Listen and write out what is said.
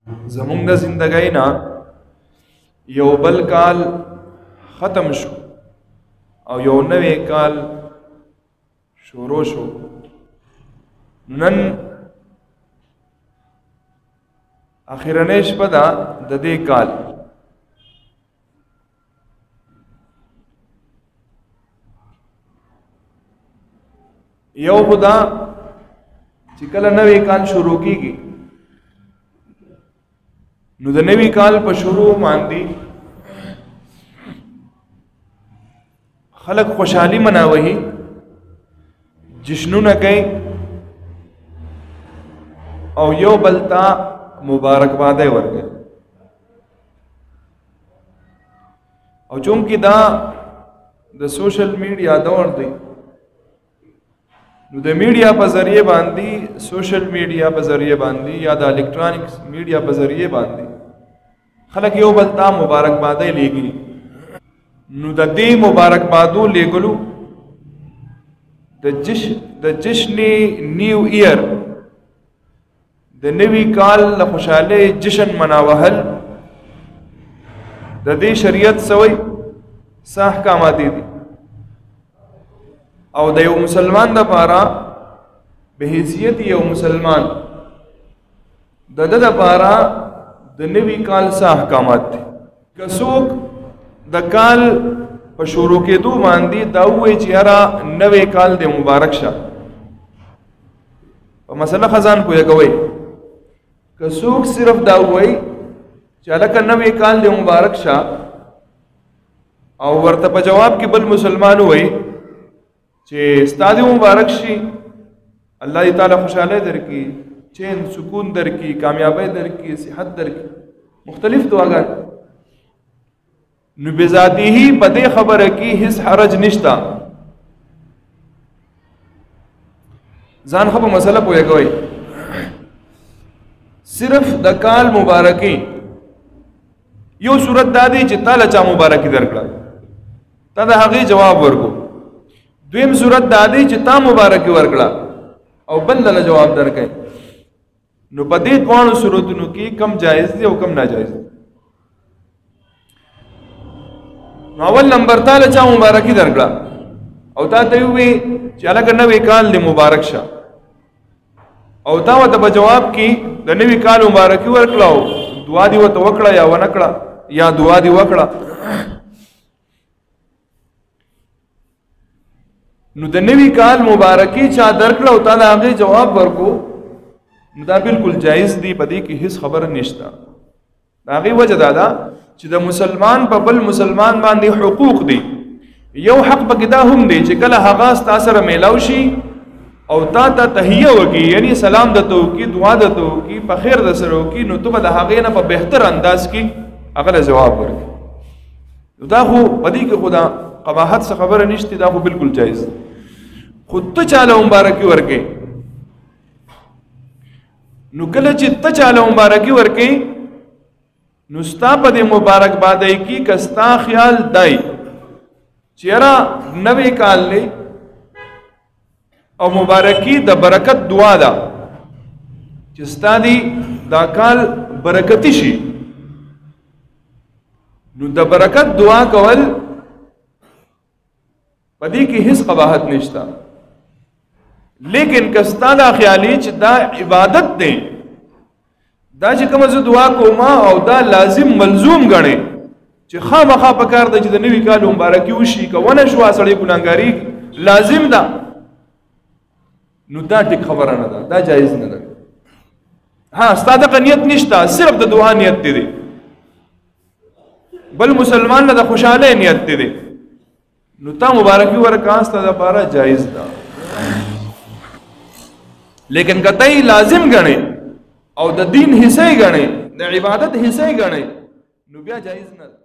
زمونږ د زندګۍ نه یو بل کال ختم شو او یو نوی کال شروع شو. نن اخرنۍ شپه ده د دې کال. یو خدا چې کله نوی کال شروع کیږي نو د نوی کال په شروع باندې خلق خوشحالی مناوي، جشنونه کوي او یو بل ته مبارکبادي ورکوي. او چونکې دا د سوشل میډیا دور دی نو د میډیا په ذریعے باندې، سوشل میډیا په ذریعے باندې یا د الکترونکس میډیا په ذریعے باندې خلک یو بل ته مبارکبادي لېږي. نو د دې مبارکبادو لېږلو د جشن نیو ایئر د نوي کال له خوشحالۍ جشن مناوهل د دې شریعت سوی څه احکامات دي او د یو مسلمان دپاره به حیثیت یو مسلمان د ده دپاره د نوي کال څه احکامات دي. که څوک د کال په شروع کېدو باندې دا ووایي چې یاره نوی کال دی مبارک شه، په مسله خزان پوهه کوئ. که څوک صرف دا ووایي چې هلکه نوی کال دی مبارک شه او ورته په جواب کې بل مسلمان ووایي چې ستا دې مبارک شي، الله دې تعالی خوشحالی درکړي، چین سکون درکړي، کامیابی درکړي، صحت درکړي، مختلف دعاګانې، نو بذاتی ہی په دې خبره کې هیڅ حرج نشته. ځان خو په مسله پوهه کوئ. صرف د کال مبارکي یو صورت دا دی چې تا له چا مبارکي درکړه، تا د هغې جواب ورکو. دویم صورت دا دی چې تا مبارکي ورکړه او بل له جواب درکړي. نو په دې دواړو صورتونو کې کم جایز دی او کم ناجایز دی. نو اول نمبر تا له چا مبارکي درکړه او تا ته ووایي چې هلکه نوی کال دی مبارک شه، او تا ورته په جواب کې د نوي کال مبارکي ورکړه او دعا دې ورته وکړه یا ونه کړه یا دعا دې وکړه، نو د نوي کال مبارکي چا درکړه او تا د هغې جواب ورکو، نو دا بالکل جایز دی، په دې کې هیڅ خبره نشته. د هغې وجه دا ده چې د مسلمان په بل مسلمان باندې حقوق دي. یو حق پکې دا هم دی چې کله هغه ستا سره میلاو شي او تا ته تحیه وکړي، یعنی سلام درته وکړي، دعا درته وکړي، په خیر در سره وکړي، نو ته به د هغې نه په بهتر انداز کې هغه له جواب ورکړي. دا خو په دې کې خو دا قباحت څه خبره نشته، دا خو بالکل جایز دی. خو ته چاله مبارکي ورکړې، نو کله چې ته چاله مبارکي ورکړې نو ستا په دې مبارکبادۍ کې که ستا خیال دی چې یاره نوی کال دی او مبارکي د برکت دعا ده چې ستا دی دا کال برکتی شي، نو د برکت دعا کول په دې کې هیڅ قباحت نشته. لیکن که ستا دا خیالي چې دا عبادت دی، دا چې کومه زه دعا کوم او دا لازم ملزوم ګڼې چې خامخا پکار ده چې د نوي کال مبارکي وشي، که ونه شوه سړی ګناهګاري لازم ده، نو دا ټیک خبره نه ده، دا جایز نه ده. ها ستا دغه نیت نشته، صرف د دعا نیت دی، بل مسلمان نه د خوشحالۍ نیت دی، نو تا مبارکي ورکړه ستا دپاره جایز ده. لیکن که ته لازم ګڼې او د دین حصہ ګڼې، د عبادت حصہ ګڼې، نو بیا جایز نه ده.